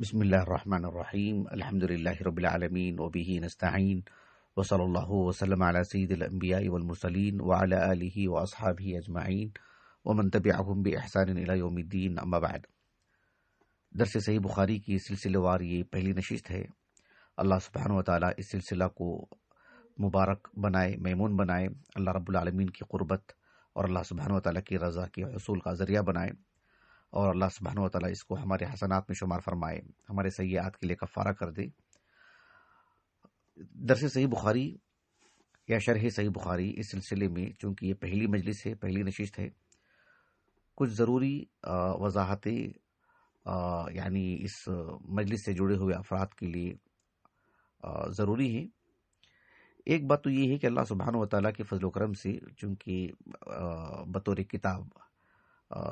بسم اللہ الرحمن الرحیم الحمد للہ رب العالمین وبہ نستعین وصلی اللہ وسلم علی سید الانبیاء والمرسلین وعلی آلہ واصحابہ اجمعین ومن تبعہم بإحسان الی یوم الدین، اما بعد۔ درس صحیح بخاری کی سلسلہ وار یہ پہلی نشست ہے۔ اللہ سبحانہ وتعالی اس سلسلہ کو مبارک بنائے، میمون بنائے، اللہ رب العالمین کی قربت اور اللہ سبحانہ وتعالی کی رضا کے حصول کا ذریعہ بنائے، اور اللہ سبحانہ وتعالی اس کو ہمارے حسنات میں شمار فرمائے، ہمارے سیئات کے لیے کفارہ کر دے۔ درس صحیح بخاری یا شرح صحیح بخاری اس سلسلے میں چونکہ یہ پہلی مجلس ہے، پہلی نشست ہے، کچھ ضروری وضاحتیں یعنی اس مجلس سے جڑے ہوئے افراد کے لیے ضروری ہیں۔ ایک بات تو یہ ہے کہ اللہ سبحانہ وتعالی کے فضل و کرم سے چونکہ بطور کتاب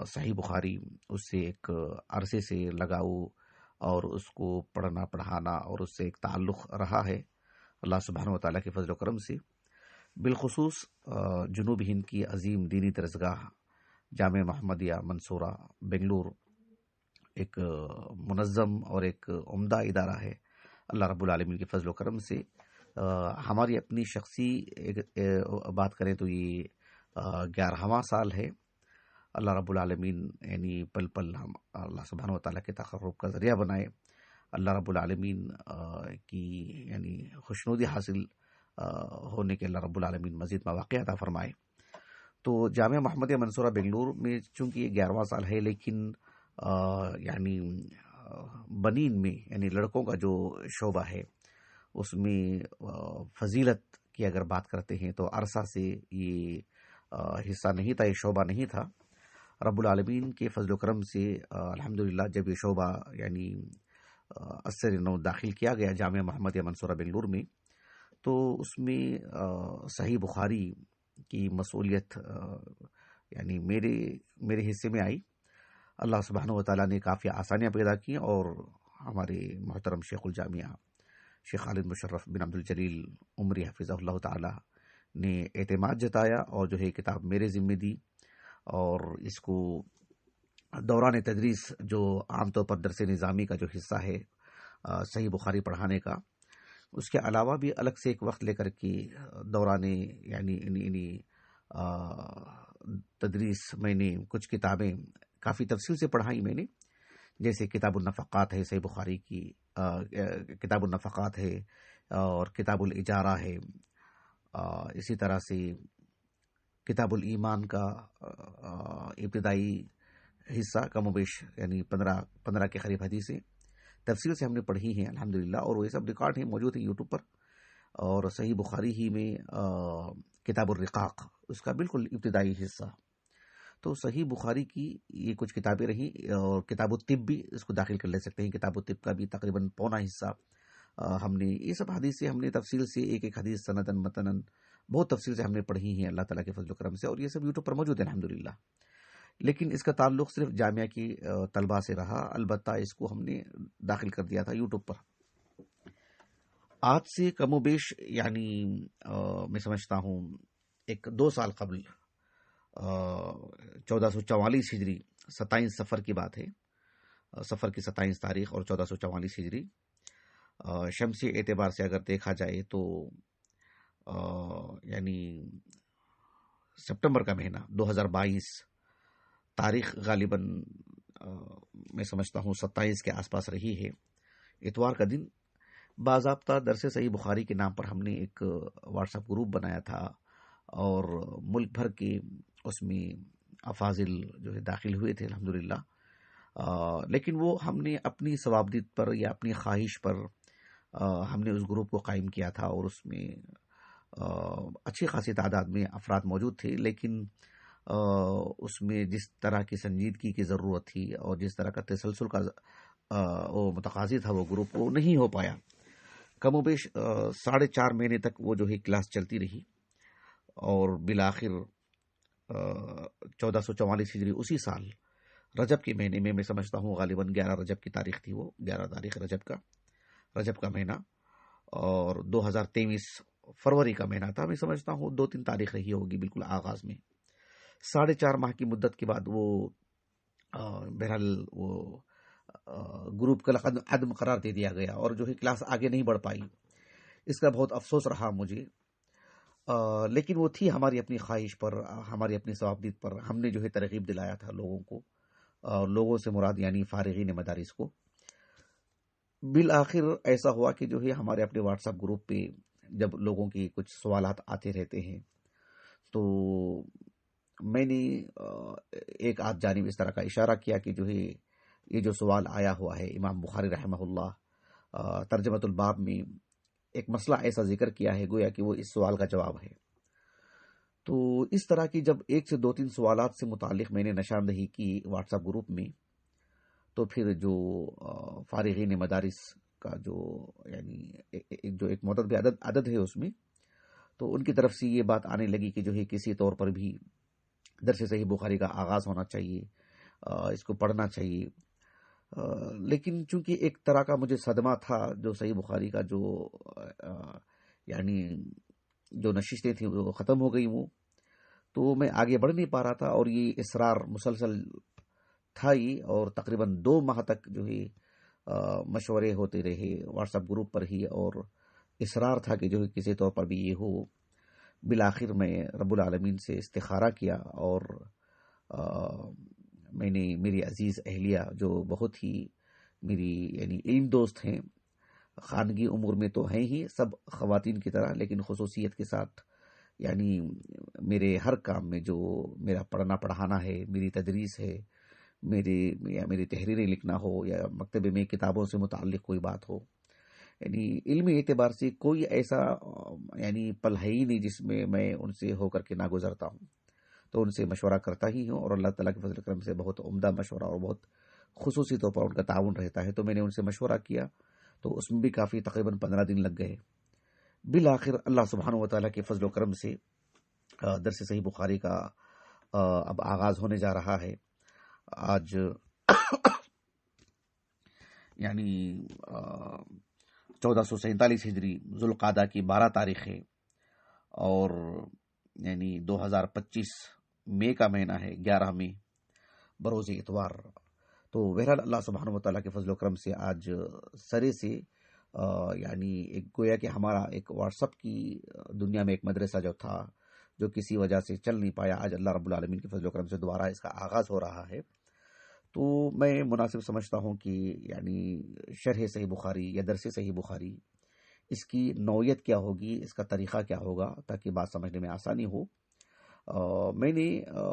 صحیح بخاری اس سے ایک عرصے سے لگاؤ اور اس کو پڑھنا پڑھانا اور اس سے ایک تعلق رہا ہے اللہ سبحانہ وتعالی کے فضل و کرم سے، بالخصوص جنوب ہند کی عظیم دینی درسگاہ جامعہ محمدیہ منصورہ بنگلور ایک منظم اور ایک عمدہ ادارہ ہے۔ اللہ رب العالمین کے فضل و کرم سے ہماری اپنی شخصی بات کریں تو یہ 11واں سال ہے۔ اللہ رب العالمین یعنی پل پل ہم اللہ سبحانہ وتعالیٰ کے تقرب کا ذریعہ بنائے، اللہ رب العالمین کی یعنی خوشنودی حاصل ہونے کے اللہ رب العالمین مزید مواقع عطا فرمائے۔ تو جامعہ محمدیہ منصورہ بنگلور میں چونکہ یہ 11واں سال ہے، لیکن یعنی بنین میں یعنی لڑکوں کا جو شعبہ ہے اس میں فضیلت کی اگر بات کرتے ہیں تو عرصہ سے یہ حصہ نہیں تھا، یہ شعبہ نہیں تھا۔ رب العالمین کے فضل و کرم سے الحمدللہ جب یہ شعبہ یعنی اثر نو داخل کیا گیا جامعہ محمدیہ منصورہ بنگلور میں، تو اس میں صحیح بخاری کی مسئولیت یعنی میرے حصے میں آئی۔ اللہ سبحانہ وتعالیٰ نے کافی آسانیاں پیدا کی، اور ہمارے محترم شیخ الجامعہ شیخ خالد مشرف بن عبد الجلیل عمری حفظہ اللہ تعالی نے اعتماد جتایا اور جو ہے کتاب میرے ذمہ دی، اور اس کو دوران تدریس جو عام طور پر درس نظامی کا جو حصہ ہے صحیح بخاری پڑھانے کا، اس کے علاوہ بھی الگ سے ایک وقت لے کر کے دوران یعنی تدریس میں نے کچھ کتابیں کافی تفصیل سے پڑھائی میں نے، جیسے کتاب النفقات ہے صحیح بخاری کی، کتاب النفقات ہے اور کتاب الاجارہ ہے، اسی طرح سے کتاب الایمان کا ابتدائی حصہ کم و بیش یعنی 15 کے قریب حدیثیں تفصیل سے ہم نے پڑھی ہیں الحمدللہ، اور وہ سب ریکارڈ ہیں موجود ہیں یوٹیوب پر۔ اور صحیح بخاری ہی میں کتاب الرقاق اس کا بالکل ابتدائی حصہ، تو صحیح بخاری کی یہ کچھ کتابیں رہیں، اور کتاب الطب بھی اس کو داخل کر لے سکتے ہیں، کتاب الطب کا بھی تقریباً پونا حصہ ہم نے یہ سب حدیث سے ہم نے تفصیل سے ایک ایک حدیث سندن متنن بہت تفصیل سے ہم نے پڑھی ہیں اللہ تعالیٰ کے فضل و کرم سے، اور یہ سب یوٹیوب پر موجود ہے الحمدللہ۔ لیکن اس کا تعلق صرف جامعہ کی طلباء سے رہا، البتہ اس کو ہم نے داخل کر دیا تھا یوٹیوب پر۔ آج سے کم و بیش یعنی میں سمجھتا ہوں 2 سال قبل 1444 ہجری 27 سفر کی بات ہے، سفر کی 27 تاریخ اور 1444 ہجری شمسی اعتبار سے اگر دیکھا جائے تو یعنی سپتمبر کا مہینہ 2022 تاریخ غالباً میں سمجھتا ہوں 27 کے آس پاس رہی ہے، اتوار کا دن باضابطہ درس صحیح بخاری کے نام پر ہم نے ایک واٹس ایپ گروپ بنایا تھا، اور ملک بھر کے اس میں افاضل جو ہے داخل ہوئے تھے الحمدللہ۔ لیکن وہ ہم نے اپنی ثوابدید پر یا اپنی خواہش پر ہم نے اس گروپ کو قائم کیا تھا، اور اس میں اچھی خاصی تعداد میں افراد موجود تھے، لیکن اس میں جس طرح کی سنجیدگی کی ضرورت تھی اور جس طرح کا تسلسل کا وہ متقاضی تھا وہ گروپ وہ نہیں ہو پایا۔ کم و بیش 4.5 مہینے تک وہ جو ہے کلاس چلتی رہی، اور بالآخر 1444 ہجری اسی سال رجب کے مہینے میں سمجھتا ہوں غالباً 11 رجب کی تاریخ تھی، وہ 11 تاریخ رجب کا مہینہ، اور 2023 فروری کا مہینہ تھا، میں سمجھتا ہوں 2-3 تاریخ رہی ہوگی بالکل آغاز میں۔ 4.5 ماہ کی مدت کے بعد وہ بہرحال وہ گروپ کا عدم قرار دے دیا گیا اور جو ہے کلاس آگے نہیں بڑھ پائی. اس کا بہت افسوس رہا مجھے. لیکن وہ تھی ہماری اپنی خواہش پر، ہماری اپنی ثوابدید پر. ہم نے جو ہے ترغیب دلایا تھا لوگوں کو، لوگوں سے مراد یعنی فارغین مدارس کو. بالآخر ایسا ہوا کہ جو ہے ہمارے اپنے واٹس ایپ گروپ پہ جب لوگوں کی کچھ سوالات آتے رہتے ہیں تو میں نے ایک آدھ جانب اس طرح کا اشارہ کیا کہ جو ہے یہ جو سوال آیا ہوا ہے امام بخاری رحمہ اللہ ترجمۃ الباب میں ایک مسئلہ ایسا ذکر کیا ہے گویا کہ وہ اس سوال کا جواب ہے. تو اس طرح کی جب ایک سے دو تین سوالات سے متعلق میں نے نشاندہی کی واٹس ایپ گروپ میں، تو پھر جو فارغین مدارس کا جو یعنی جو ایک معتدل عدد ہے اس میں، تو ان کی طرف سے یہ بات آنے لگی کہ جو ہے کسی طور پر بھی درس صحیح بخاری کا آغاز ہونا چاہیے، اس کو پڑھنا چاہیے. لیکن چونکہ ایک طرح کا مجھے صدمہ تھا جو صحیح بخاری کا جو یعنی جو نشستیں تھیں وہ ختم ہو گئی وہ، تو میں آگے بڑھ نہیں پا رہا تھا. اور یہ اصرار مسلسل تھا ہی، اور تقریباً 2 ماہ تک جو ہے مشورے ہوتے رہے واٹس ایپ گروپ پر ہی، اور اصرار تھا کہ جو ہے کسی طور پر بھی یہ ہو. بالآخر میں رب العالمین سے استخارہ کیا، اور میں نے میری عزیز اہلیہ جو بہت ہی میری یعنی علم دوست ہیں، خانگی امور میں تو ہیں ہی سب خواتین کی طرح، لیکن خصوصیت کے ساتھ یعنی میرے ہر کام میں جو میرا پڑھنا پڑھانا ہے، میری تدریس ہے، میری تحریریں لکھنا ہو، یا مکتبے میں کتابوں سے متعلق کوئی بات ہو، یعنی علمی اعتبار سے کوئی ایسا یعنی پل ہے ہی نہیں جس میں میں ان سے ہو کر کے نہ گزرتا ہوں. تو ان سے مشورہ کرتا ہی ہوں، اور اللہ تعالیٰ کے فضل و کرم سے بہت عمدہ مشورہ اور بہت خصوصی طور پر ان کا تعاون رہتا ہے. تو میں نے ان سے مشورہ کیا، تو اس میں بھی کافی تقریباً 15 دن لگ گئے. بالآخر اللہ سبحانہ و تعالیٰ کے فضل و کرم سے درس صحیح بخاری کا اب آغاز ہونے جا رہا ہے. آج یعنی 1447 ہجری ذوالقعدہ کی 12 تاریخ ہے، اور یعنی 2025 مئی کا مہینہ ہے، 11 مئی بروز اتوار. تو بہرحال اللہ سبحانہ و تعالیٰ کے فضل و کرم سے آج سرے سے یعنی ایک گویا کہ ہمارا ایک واٹس ایپ کی دنیا میں ایک مدرسہ جو تھا جو کسی وجہ سے چل نہیں پایا، آج اللہ رب العالمین کے فضل و کرم سے دوبارہ اس کا آغاز ہو رہا ہے. تو میں مناسب سمجھتا ہوں کہ یعنی شرح صحیح بخاری یا درس صحیح بخاری، اس کی نوعیت کیا ہوگی، اس کا طریقہ کیا ہوگا، تاکہ بات سمجھنے میں آسانی ہو. میں نے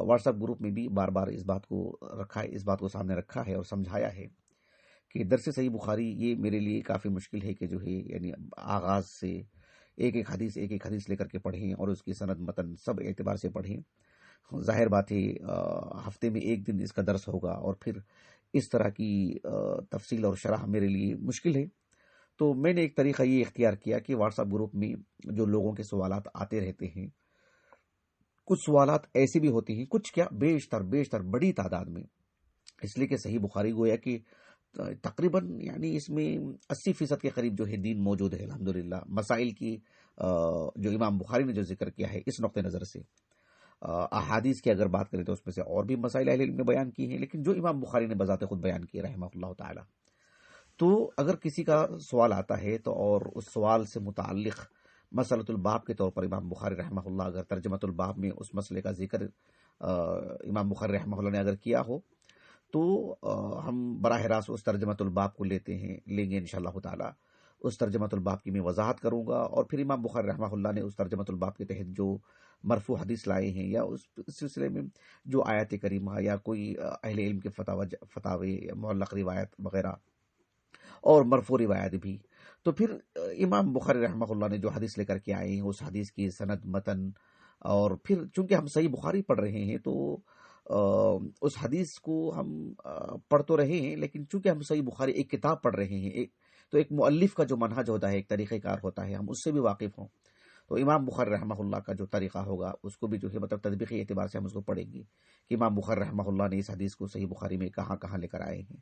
واٹس ایپ گروپ میں بھی بار بار اس بات کو سامنے رکھا ہے اور سمجھایا ہے کہ درس صحیح بخاری یہ میرے لیے کافی مشکل ہے کہ جو ہے یعنی آغاز سے ایک ایک حدیث لے کر کے پڑھیں، اور اس کی سند متن سب اعتبار سے پڑھیں. ظاہر بات ہے ہفتے میں ایک دن اس کا درس ہوگا، اور پھر اس طرح کی تفصیل اور شرح میرے لیے مشکل ہے. تو میں نے ایک طریقہ یہ اختیار کیا کہ واٹس ایپ گروپ میں جو لوگوں کے سوالات آتے رہتے ہیں، کچھ سوالات ایسے بھی ہوتے ہیں، کچھ کیا بیشتر بڑی تعداد میں، اس لیے کہ صحیح بخاری گویا کہ تقریباً یعنی اس میں 80% کے قریب جو ہے دین موجود ہے الحمدللہ. مسائل کی جو امام بخاری نے جو ذکر کیا ہے اس نقطۂ نظر سے، احادیث کی اگر بات کریں تو اس میں سے اور بھی مسائل اہل علم نے بیان کی ہیں، لیکن جو امام بخاری نے بذات خود بیان کیے رحمہ اللہ تعالی. تو اگر کسی کا سوال آتا ہے تو اور اس سوال سے متعلق مسئلۃ الباب کے طور پر امام بخاری رحمہ اللہ اگر ترجمۃ الباب میں اس مسئلے کا ذکر امام بخاری رحمہ اللہ نے اگر کیا ہو، تو ہم براہ راست اس ترجمۃ الباب کو لیں گے انشاءاللہ تعالی. اس ترجمۃ الباب کی میں وضاحت کروں گا، اور پھر امام بخاری رحمہ اللہ نے اس ترجمۃ الباب کے تحت جو مرفوع حدیث لائے ہیں، یا اس سلسلے میں جو آیات کریمہ یا کوئی اہل علم کے فتاوی معلق روایت وغیرہ اور مرفوع روایت بھی، تو پھر امام بخاری رحمہ اللہ نے جو حدیث لے کر کے آئے ہیں اس حدیث کی سند متن، اور پھر چونکہ ہم صحیح بخاری پڑھ رہے ہیں تو اس حدیث کو ہم پڑھ تو رہے ہیں، لیکن چونکہ ہم صحیح بخاری ایک کتاب پڑھ رہے ہیں، تو ایک مؤلف کا جو منہج ہوتا ہے، ایک طریقہ کار ہوتا ہے، ہم اس سے بھی واقف ہوں. تو امام بخاری رحمہ اللہ کا جو طریقہ ہوگا اس کو بھی جو ہے مطلب تطبیقی اعتبار سے ہم اس کو پڑھیں گے کہ امام بخاری رحمہ اللہ نے اس حدیث کو صحیح بخاری میں کہاں کہاں لے کر آئے ہیں،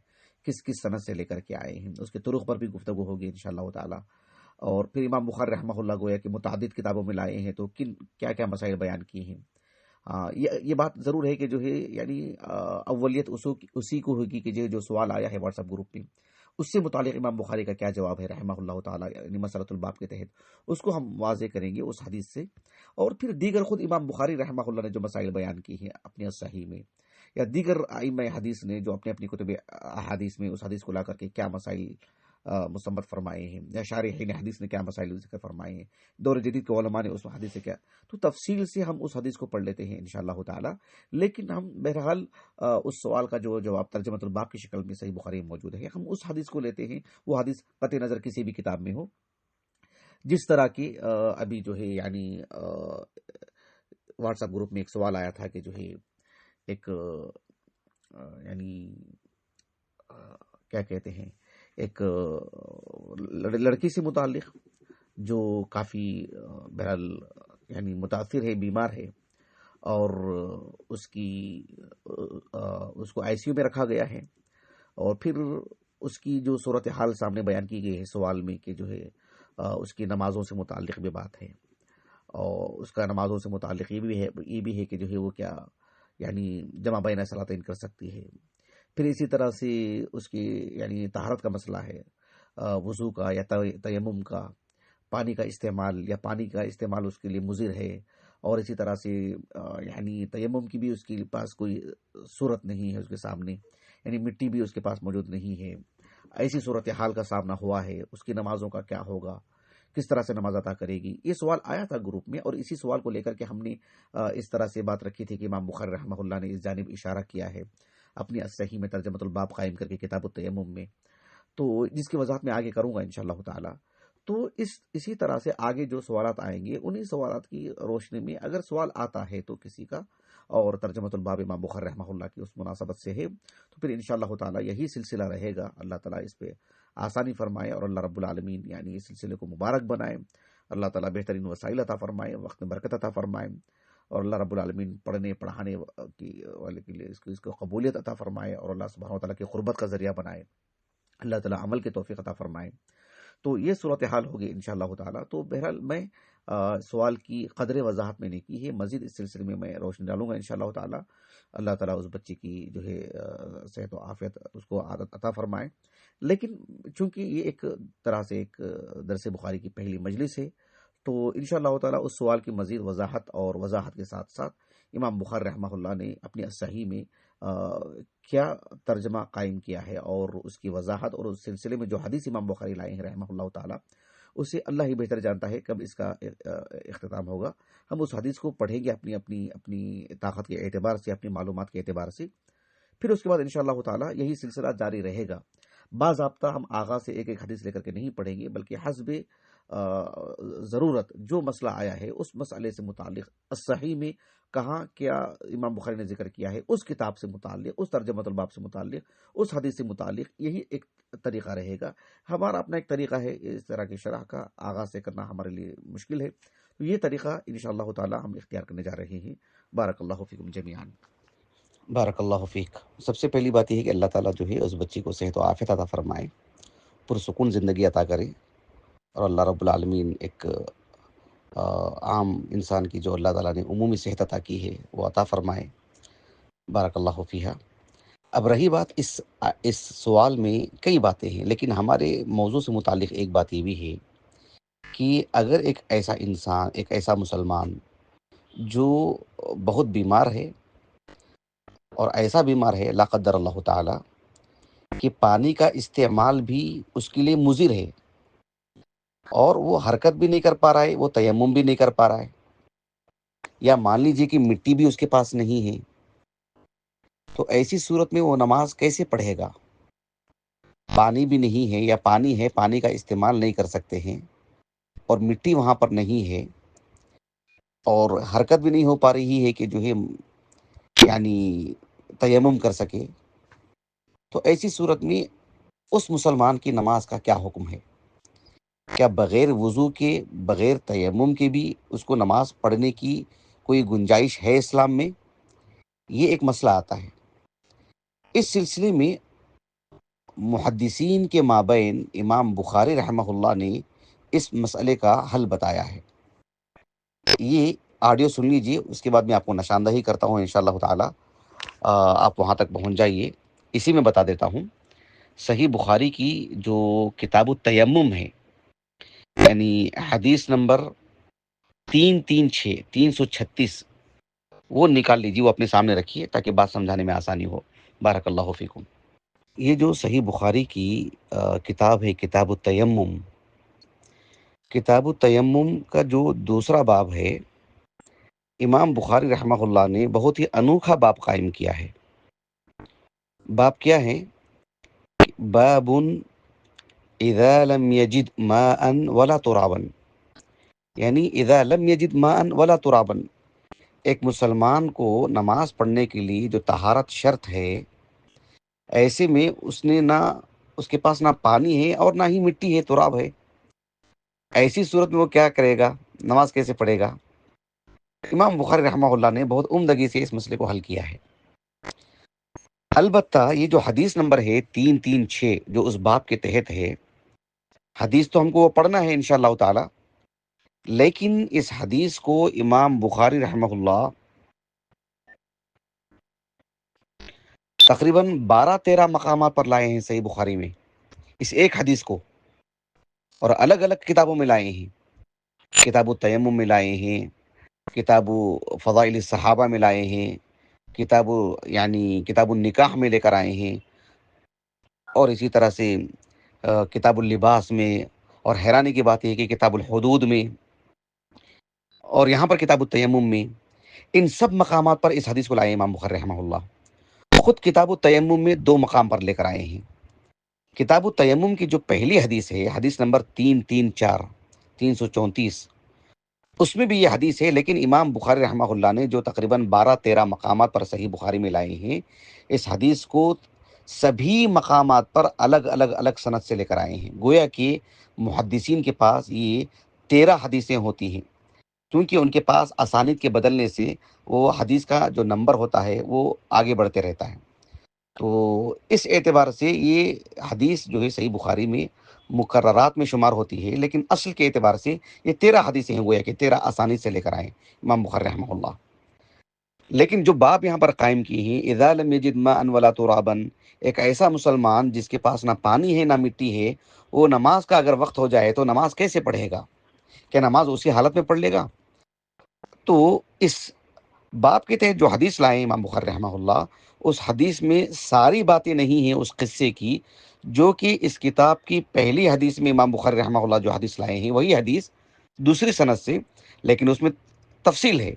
کس سند سے لے کر کے آئے ہیں، اس کے طرق پر بھی گفتگو ہوگی انشاءاللہ تعالی. اور پھر امام بخاری رحمہ اللہ گویا کہ متعدد کتابوں میں لائے ہیں تو کیا کیا مسائل بیان کیے ہیں. یہ بات ضرور ہے کہ جو ہے یعنی اولیت اسی کو ہوگی کہ جو سوال آیا ہے واٹس ایپ گروپ میں، اس سے متعلق امام بخاری کا کیا جواب ہے رحمہ اللہ تعالیٰ، یعنی مسألۃ الباب کے تحت اس کو ہم واضح کریں گے اس حدیث سے، اور پھر دیگر خود امام بخاری رحمہ اللہ نے جو مسائل بیان کی ہیں اپنے صحیح میں، یا دیگر ائمہ حدیث نے جو اپنے اپنی کتب احادیث میں اس حدیث کو لا کر کے کیا مسائل مصنف فرمائے ہیں، یا شارحین حدیث نے کیا مسائل ذکر فرمائے ہیں، دور جدید کے علماء نے اس حدیث سے کیا، تو تفصیل سے ہم اس حدیث کو پڑھ لیتے ہیں انشاءاللہ تعالی. لیکن ہم بہرحال اس سوال کا جو جواب ترجمۃ الباب کی شکل میں صحیح بخاری میں موجود ہے، ہم اس حدیث کو لیتے ہیں، وہ حدیث قطع نظر کسی بھی کتاب میں ہو، جس طرح کی ابھی جو ہے یعنی واٹس ایپ گروپ میں ایک سوال آیا تھا کہ جو ہے ایک یعنی کیا کہتے ہیں، ایک لڑکی سے متعلق جو کافی بہرحال یعنی متاثر ہے، بیمار ہے، اور اس کو آئی سی یو میں رکھا گیا ہے، اور پھر اس کی جو صورتحال سامنے بیان کی گئی ہے سوال میں کہ جو ہے اس کی نمازوں سے متعلق بھی بات ہے، اور اس کا نمازوں سے متعلق یہ بھی ہے کہ جو ہے وہ کیا یعنی جمع بین صلاتین کر سکتی ہے. پھر اسی طرح سے اس کی یعنی طہارت کا مسئلہ ہے، وضو کا یا تیمم کا، پانی کا استعمال یا پانی کا استعمال اس کے لیے مضر ہے، اور اسی طرح سے یعنی تیمم کی بھی اس کے پاس کوئی صورت نہیں ہے اس کے سامنے، یعنی مٹی بھی اس کے پاس موجود نہیں ہے، ایسی صورتحال کا سامنا ہوا ہے، اس کی نمازوں کا کیا ہوگا، کس طرح سے نماز عطا کرے گی. یہ سوال آیا تھا گروپ میں، اور اسی سوال کو لے کر کے ہم نے اس طرح سے بات رکھی تھی کہ امام بخاری رحمہ اللہ نے اس جانب اشارہ کیا ہے اپنی الصحیح میں ترجمۃ الباب قائم کر کے کتاب التیمم میں، تو جس کی وضاحت میں آگے کروں گا انشاءاللہ تعالی. تو اسی طرح سے آگے جو سوالات آئیں گے انہی سوالات کی روشنی میں اگر سوال آتا ہے تو کسی کا اور ترجمۃ الباب امام بخاری رحمہ اللہ کی اس مناسبت سے ہے، تو پھر انشاءاللہ تعالی یہی سلسلہ رہے گا. اللہ تعالیٰ اس پہ آسانی فرمائے، اور اللہ رب العالمین یعنی اس سلسلے کو مبارک بنائے. اللہ تعالیٰ بہترین وسائل عطا فرمائے، وقت میں برکت عطا فرمائے، اور اللہ رب العالمین پڑھنے پڑھانے والے کے لیے اس کو قبولیت عطا فرمائے، اور اللہ سبحانہ و تعالیٰ کی قربت کا ذریعہ بنائے. اللہ تعالیٰ عمل کی توفیق عطا فرمائے. تو یہ صورتحال ہوگی انشاءاللہ تعالیٰ. تو بہرحال میں سوال کی قدر وضاحت میں نے کی ہے، مزید اس سلسلے میں روشنی ڈالوں گا انشاءاللہ تعالیٰ. اللہ تعالیٰ اس بچی کی جو ہے صحت و عافیت اس کو عادت عطا فرمائے. لیکن چونکہ یہ ایک طرح سے ایک درس بخاری کی پہلی مجلس ہے، تو انشاءاللہ تعالیٰ اس سوال کی مزید وضاحت اور وضاحت کے ساتھ ساتھ امام بخاری رحمہ اللہ نے اپنی الصحیح میں کیا ترجمہ قائم کیا ہے، اور اس کی وضاحت اور اس سلسلے میں جو حدیث امام بخاری لائے ہیں رحمہ اللہ تعالیٰ، اسے اللہ ہی بہتر جانتا ہے کب اس کا اختتام ہوگا. ہم اس حدیث کو پڑھیں گے اپنی طاقت کے اعتبار سے، اپنی معلومات کے اعتبار سے. پھر اس کے بعد انشاءاللہ تعالیٰ یہی سلسلہ جاری رہے گا. باضابطہ ہم آغاز سے ایک ایک حدیث لے کر کے نہیں پڑھیں گے، بلکہ حسب ضرورت جو مسئلہ آیا ہے اس مسئلے سے متعلق الصحیح میں کہاں کیا امام بخاری نے ذکر کیا ہے، اس کتاب سے متعلق، اس ترجمۃ الباب سے متعلق، اس حدیث سے متعلق، یہی ایک طریقہ رہے گا. ہمارا اپنا ایک طریقہ ہے، اس طرح کی شرح کا آغاز سے کرنا ہمارے لیے مشکل ہے، تو یہ طریقہ انشاءاللہ تعالی ہم اختیار کرنے جا رہے ہیں. بارک اللہ فیکم جمیعا. بارک اللہ فیک. سب سے پہلی بات یہ ہے کہ اللہ تعالیٰ جو ہے اس بچی کو صحت و عافیت عطا فرمائے، پرسکون زندگی عطا کرے، اور اللہ رب العالمین ایک عام انسان کی جو اللہ تعالیٰ نے عمومی صحت عطا کی ہے وہ عطا فرمائے. بارک اللہ فیہا. اب رہی بات اس سوال میں کئی باتیں ہیں، لیکن ہمارے موضوع سے متعلق ایک بات یہ بھی ہے کہ اگر ایک ایسا انسان، ایک ایسا مسلمان جو بہت بیمار ہے، اور ایسا بیمار ہے لا قدر اللہ تعالی کہ پانی کا استعمال بھی اس کے لیے مضر ہے، اور وہ حرکت بھی نہیں کر پا رہا ہے، وہ تیمم بھی نہیں کر پا رہا ہے، یا مان لیجیے کہ مٹی بھی اس کے پاس نہیں ہے، تو ایسی صورت میں وہ نماز کیسے پڑھے گا؟ پانی بھی نہیں ہے، یا پانی ہے پانی کا استعمال نہیں کر سکتے ہیں، اور مٹی وہاں پر نہیں ہے، اور حرکت بھی نہیں ہو پا رہی ہے کہ جو ہے یعنی تیمم کر سکے، تو ایسی صورت میں اس مسلمان کی نماز کا کیا حکم ہے؟ کیا بغیر وضو کے، بغیر تیمم کے بھی اس کو نماز پڑھنے کی کوئی گنجائش ہے اسلام میں؟ یہ ایک مسئلہ آتا ہے. اس سلسلے میں محدثین کے مابین امام بخاری رحمہ اللہ نے اس مسئلے کا حل بتایا ہے. یہ آڈیو سن لیجیے، اس کے بعد میں آپ کو نشاندہی کرتا ہوں انشاءاللہ تعالی، آپ وہاں تک پہنچ جائیے۔ اسی میں بتا دیتا ہوں، صحیح بخاری کی جو کتاب التیمم ہے، یعنی حدیث نمبر 336 وہ نکال لیجیے، وہ اپنے سامنے رکھیے تاکہ بات سمجھانے میں آسانی ہو۔ بارک اللہ فیکم۔ یہ جو صحیح بخاری کی کتاب ہے، کتاب التیمم، کتاب التیمم کا جو دوسرا باب ہے، امام بخاری رحمہ اللہ نے بہت ہی انوکھا باب قائم کیا ہے۔ باب کیا ہے؟ باب اذا لم یجد ماء ولا ترابا، یعنی اذا لم یجد ماء ولا ترابا، ایک مسلمان کو نماز پڑھنے کے لیے جو طہارت شرط ہے، ایسے میں اس نے نہ، اس کے پاس نہ پانی ہے اور نہ ہی مٹی ہے، تراب ہے، ایسی صورت میں وہ کیا کرے گا؟ نماز کیسے پڑھے گا؟ امام بخاری رحمہ اللہ نے بہت عمدگی سے اس مسئلے کو حل کیا ہے۔ البتہ یہ جو حدیث نمبر ہے 336 جو اس باب کے تحت ہے، حدیث تو ہم کو وہ پڑھنا ہے انشاءاللہ تعالی، لیکن اس حدیث کو امام بخاری رحمہ اللہ تقریباً 12-13 مقامات پر لائے ہیں صحیح بخاری میں، اس ایک حدیث کو، اور الگ الگ کتابوں میں لائے ہیں۔ کتاب التیمم میں لائے ہیں، کتاب فضائل الصحابہ میں لائے ہیں، کتاب کتاب النکاح میں لے کر آئے ہیں، اور اسی طرح سے کتاب اللباس میں، اور حیرانی کی بات یہ ہے کہ کتاب الحدود میں، اور یہاں پر کتاب التیمم میں، ان سب مقامات پر اس حدیث کو لائے امام بخاری رحمہ اللہ۔ خود کتاب التیمم میں 2 مقام پر لے کر آئے ہیں۔ کتاب التیمم کی جو پہلی حدیث ہے، حدیث نمبر 334 اس میں بھی یہ حدیث ہے، لیکن امام بخاری رحمہ اللہ نے جو تقریباً 12-13 مقامات پر صحیح بخاری میں لائے ہیں، اس حدیث کو سبھی مقامات پر الگ الگ سند سے لے کر آئے ہیں۔ گویا کہ محدثین کے پاس یہ 13 حدیثیں ہوتی ہیں، کیونکہ ان کے پاس اسانید کے بدلنے سے وہ حدیث کا جو نمبر ہوتا ہے وہ آگے بڑھتے رہتا ہے۔ تو اس اعتبار سے یہ حدیث جو ہے صحیح بخاری میں مقررات میں شمار ہوتی ہے، لیکن اصل کے اعتبار سے یہ 13 حدیثیں ہیں، گویا کہ 13 اسانید سے لے کر آئے امام بخاری رحمہ اللہ۔ لیکن جو باب یہاں پر قائم کی ہیں، اذا لم یجد ماء ولا ترابا، ایک ایسا مسلمان جس کے پاس نہ پانی ہے نہ مٹی ہے، وہ نماز کا اگر وقت ہو جائے تو نماز کیسے پڑھے گا؟ کیا نماز اسی حالت میں پڑھ لے گا؟ تو اس باب کے تحت جو حدیث لائے امام بخاری رحمہ اللہ، اس حدیث میں ساری باتیں نہیں ہیں اس قصے کی، جو کہ اس کتاب کی پہلی حدیث میں امام بخاری رحمہ اللہ جو حدیث لائے ہیں، وہی حدیث دوسری سند سے، لیکن اس میں تفصیل ہے۔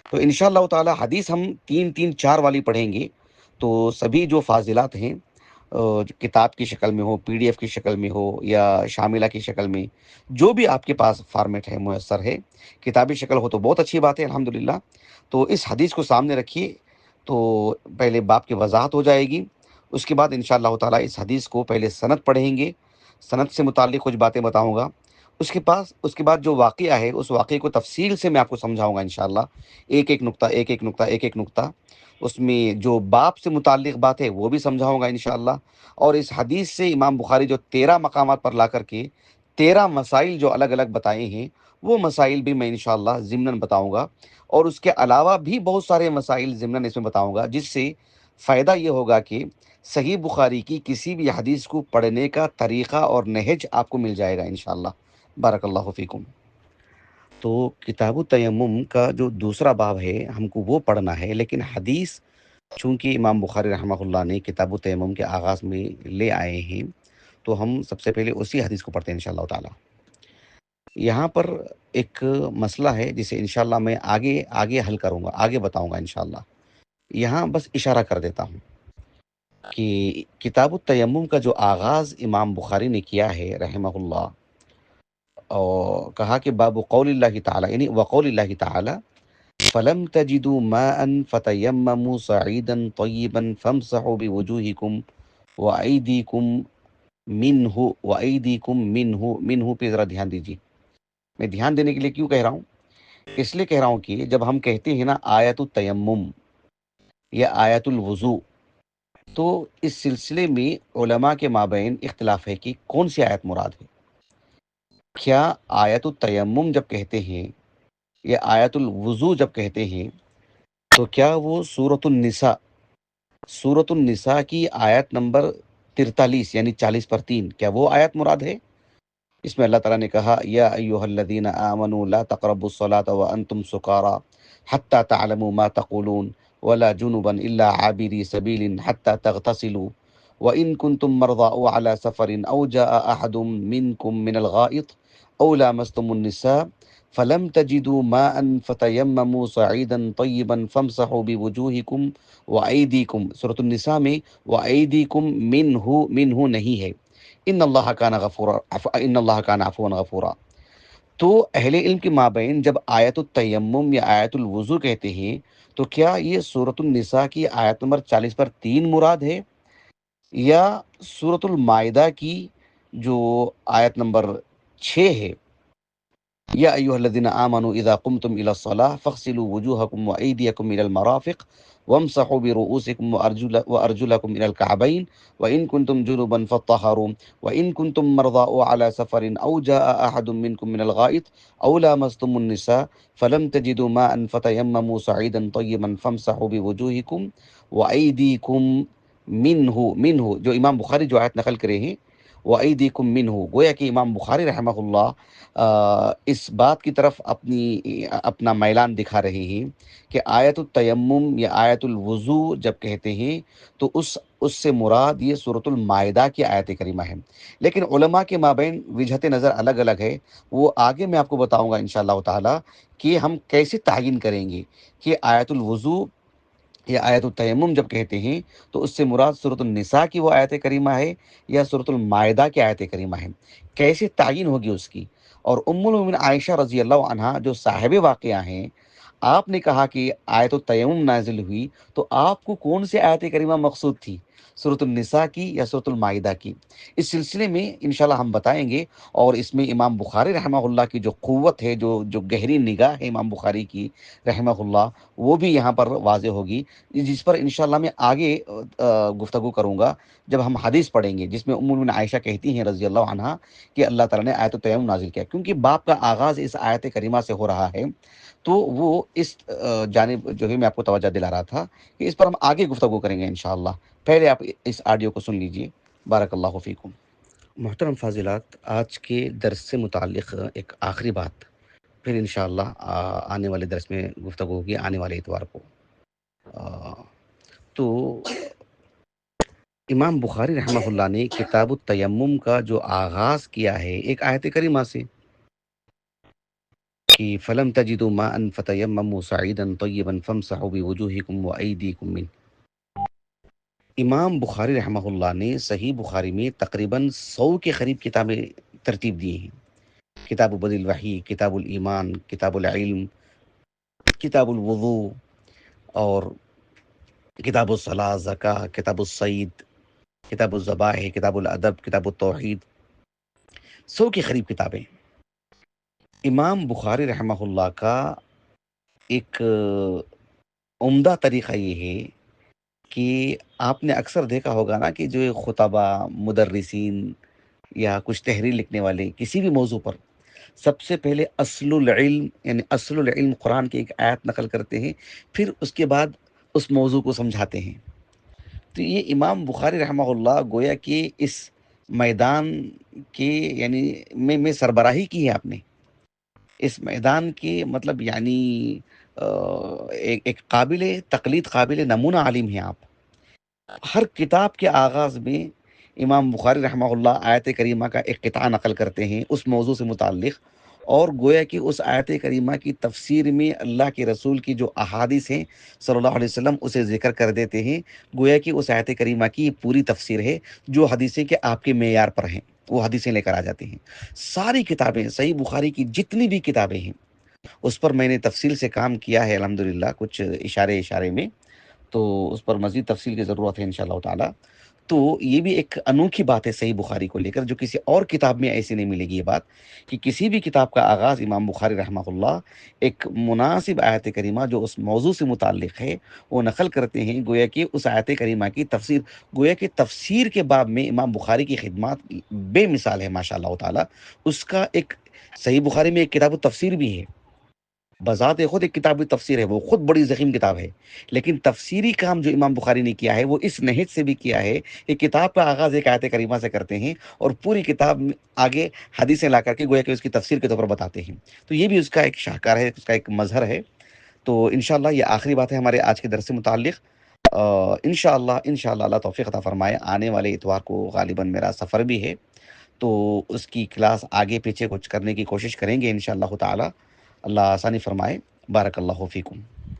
تو انشاءاللہ تعالی حدیث ہم 334 والی پڑھیں گے، تو سبھی جو فاضلات ہیں، جو کتاب کی شکل میں ہو، پی ڈی ایف کی شکل میں ہو، یا شاملہ کی شکل میں، جو بھی آپ کے پاس فارمیٹ ہے، میسر ہے، کتابی شکل ہو تو بہت اچھی بات ہے، الحمدللہ۔ تو اس حدیث کو سامنے رکھیے، تو پہلے باب کی وضاحت ہو جائے گی، اس کے بعد انشاءاللہ تعالی اس حدیث کو پہلے سند پڑھیں گے، سند سے متعلق کچھ باتیں بتاؤں گا، اس کے بعد جو واقعہ ہے اس واقعے کو تفصیل سے میں آپ کو سمجھاؤں گا انشاءاللہ، ایک ایک نقطہ، اس میں جو باب سے متعلق بات ہے وہ بھی سمجھاؤں گا انشاءاللہ، اور اس حدیث سے امام بخاری جو 13 مقامات پر لا کر کے 13 مسائل جو الگ الگ بتائے ہیں، وہ مسائل بھی میں انشاءاللہ ضمناً بتاؤں گا، اور اس کے علاوہ بھی بہت سارے مسائل ضمناً اس میں بتاؤں گا، جس سے فائدہ یہ ہوگا کہ صحیح بخاری کی کسی بھی حدیث کو پڑھنے کا طریقہ اور نہج آپ کو مل جائے گا انشاءاللہ۔ بارک اللہ فیکم۔ تو کتاب التیمم کا جو دوسرا باب ہے ہم کو وہ پڑھنا ہے، لیکن حدیث چونکہ امام بخاری رحمہ اللہ نے کتاب التیمم کے آغاز میں لے آئے ہیں، تو ہم سب سے پہلے اسی حدیث کو پڑھتے ہیں انشاءاللہ تعالی۔ یہاں پر ایک مسئلہ ہے جسے انشاءاللہ میں آگے حل کروں گا، آگے بتاؤں گا انشاءاللہ۔ یہاں بس اشارہ کر دیتا ہوں کہ کتاب التیمم کا جو آغاز امام بخاری نے کیا ہے رحمہ اللہ، اور کہا کہ باب قول اللہ تعالی، یعنی وقول اللہ تعالی فلم تجدوا ماء فتیمموا صعیدا طیبا فامسحوا بوجوہکم وایدیکم منہ پہ ذرا دھیان دیجیے۔ میں دھیان دینے کے لیے کیوں کہہ رہا ہوں؟ اس لیے کہہ رہا ہوں کہ جب ہم کہتے ہیں نا آیت التیمم یا آیت الوضو، تو اس سلسلے میں علماء کے مابین اختلاف ہے کہ کون سی آیت مراد ہے۔ کیا آیت التیمم جب کہتے ہیں یہ آیت الوضو جب کہتے ہیں تو کیا وہ سورۃ النساء کی آیت نمبر 43 یعنی 40/3 کیا وہ آیت مراد ہے؟ اس میں اللہ تعالیٰ نے کہا یا ایہا الذین آمنوا لا تقربوا الصلاة وانتم سکارى حتى تعلموا ما تقولون ولا جنبا الا عابري سبيل حتى تغتسلوا وان كنتم مرضى او على سفر او جاء احد منكم من الغائط او لامستم النساء فلم تجدوا ماء فتيمموا صعيدا طيبا فامسحوا بوجوهكم وأيديكم. سورة النساء میں وأيديكم منہ نہیں ہے. ان اللہ کان عفوا غفورا. تو اہل علم کے مابین جب آیت التیمم یا آیت الوضو کہتے ہیں تو کیا یہ سورۃ النساء کی آیت نمبر 40/3 مراد ہے یا سورۃ المائدہ کی جو آیت نمبر 6 ہے یا ایھا الذین آمنوا اذا قمتم الى الصلاة فاغسلوا وجوهکم وایدیکم الى المرافق وامسحوا برؤوسکم وارجلکم الى الكعبین وان کنتم جنبا فطہروا وان کنتم مرضى او على سفر او جاء احد منکم من الغائط او لامستم النساء فلم تجدوا ماء فتیمموا صعیدا طیبا فامسحوا بوجوهکم وایدیکم منہ جو امام بخاری جو آیت نقل کرے ہیں وَأَيْدِيكُم مِّنْهُ. گویا کہ امام بخاری رحمہ اللہ اس بات کی طرف اپنا میلان دکھا رہے ہیں کہ آیت التیمم یا آیت الوضو جب کہتے ہیں تو اس سے مراد یہ سورۃ المائدہ کی آیت کریمہ ہے. لیکن علماء کے مابین وجہت نظر الگ الگ ہے. وہ آگے میں آپ کو بتاؤں گا انشاءاللہ تعالی کہ ہم کیسے تعین کریں گے کہ آیت الوضو یا آیت التیمم جب کہتے ہیں تو اس سے مراد سورۃ النساء کی وہ آیت کریمہ ہے یا سورۃ المائدہ کی آیت کریمہ ہے. کیسے تعین ہوگی اس کی؟ اور ام المومنین عائشہ رضی اللہ عنہا جو صاحب واقعہ ہیں، آپ نے کہا کہ آیت التیمم نازل ہوئی تو آپ کو کون سی آیت کریمہ مقصود تھی، سورۃ النساء کی یا سورۃ المائدہ کی؟ اس سلسلے میں انشاءاللہ ہم بتائیں گے. اور اس میں امام بخاری رحمہ اللہ کی جو قوت ہے، جو گہری نگاہ ہے امام بخاری کی رحمہ اللہ، وہ بھی یہاں پر واضح ہوگی، جس پر انشاءاللہ میں آگے گفتگو کروں گا جب ہم حدیث پڑھیں گے، جس میں ام المومنین عائشہ کہتی ہیں رضی اللہ عنہا کہ اللہ تعالیٰ نے آیت التیمم نازل کیا. کیونکہ باب کا آغاز اس آیت کریمہ سے ہو رہا ہے تو وہ اس جانب جو ہے میں آپ کو توجہ دلا رہا تھا کہ اس پر ہم آگے گفتگو کریں گے انشاءاللہ. پہلے آپ اس آڈیو کو سن لیجئے. بارک اللہ فیکم. محترم فاضلات، آج کے درس سے متعلق ایک آخری بات، پھر انشاءاللہ آنے والے درس میں گفتگو ہوگی آنے والے اتوار کو. تو امام بخاری رحمہ اللہ نے کتاب التیمم کا جو آغاز کیا ہے ایک آیت کریمہ سے کہ فلم تجدوا ماء فتیمموا صعیدا طیبا فامسحوا بوجوہکم وایدیکم منہ. امام بخاری رحمہ اللہ نے صحیح بخاری میں تقریباً 100 کے قریب کتابیں ترتیب دی ہیں. کتاب بدء الوحی، کتاب الایمان، کتاب العلم، کتاب الوضو، اور کتاب الصلاۃ، زکاة، کتاب الصید، کتاب الذبائح، کتاب الادب، کتاب التوحید، 100 کے قریب کتابیں. امام بخاری رحمہ اللہ کا ایک عمدہ طریقہ یہ ہے کہ آپ نے اکثر دیکھا ہوگا نا کہ جو خطبہ، مدرسین یا کچھ تحریر لکھنے والے کسی بھی موضوع پر سب سے پہلے اصل العلم یعنی اصل العلم قرآن کی ایک آیت نقل کرتے ہیں، پھر اس کے بعد اس موضوع کو سمجھاتے ہیں. تو یہ امام بخاری رحمہ اللہ گویا کہ اس میدان کے یعنی میں سربراہی کی ہے آپ نے. اس میدان کے مطلب یعنی ایک قابل تقلید، قابل نمونہ عالم ہیں آپ. ہر کتاب کے آغاز میں امام بخاری رحمہ اللہ آیت کریمہ کا ایک قطعہ نقل کرتے ہیں اس موضوع سے متعلق، اور گویا کہ اس آیت کریمہ کی تفسیر میں اللہ کے رسول کی جو احادیث ہیں صلی اللہ علیہ وسلم اسے ذکر کر دیتے ہیں. گویا کہ اس آیت کریمہ کی پوری تفسیر ہے جو حدیثیں کہ آپ کے معیار پر ہیں، وہ حدیثیں لے کر آ جاتے ہیں. ساری کتابیں، صحیح بخاری کی جتنی بھی کتابیں ہیں اس پر میں نے تفصیل سے کام کیا ہے الحمدللہ، کچھ اشارے میں، تو اس پر مزید تفصیل کی ضرورت ہے انشاءاللہ تعالی. تو یہ بھی ایک انوکھی بات ہے صحیح بخاری کو لے کر، جو کسی اور کتاب میں ایسی نہیں ملے گی یہ بات، کہ کسی بھی کتاب کا آغاز امام بخاری رحمہ اللہ ایک مناسب آیت کریمہ جو اس موضوع سے متعلق ہے وہ نقل کرتے ہیں. گویا کہ اس آیت کریمہ کی تفسیر، گویا کہ تفسیر کے باب میں امام بخاری کی خدمات بے مثال ہے ماشاءاللہ تعالی. اس کا ایک صحیح بخاری میں ایک کتاب التفسیر بھی ہے بذات خود ایک کتاب تفسیر ہے، وہ خود بڑی ضخیم کتاب ہے، لیکن تفسیری کام جو امام بخاری نے کیا ہے وہ اس نہج سے بھی کیا ہے کہ کتاب کا آغاز ایک آیت کریمہ سے کرتے ہیں اور پوری کتاب میں آگے حدیثیں لا کر کے گویا کہ اس کی تفسیر کے طور پر بتاتے ہیں. تو یہ بھی اس کا ایک شاہکار ہے، اس کا ایک مظہر ہے. تو انشاءاللہ یہ آخری بات ہے ہمارے آج کے درس سے متعلق. انشاءاللہ اللہ توفیق عطا فرمائے. آنے والے اتوار کو غالباً میرا سفر بھی ہے، تو اس کی کلاس آگے پیچھے کچھ کرنے کی کوشش کریں گے انشاءاللہ تعالی. اللہ آسانی فرمائے. بارک اللہ فیکم.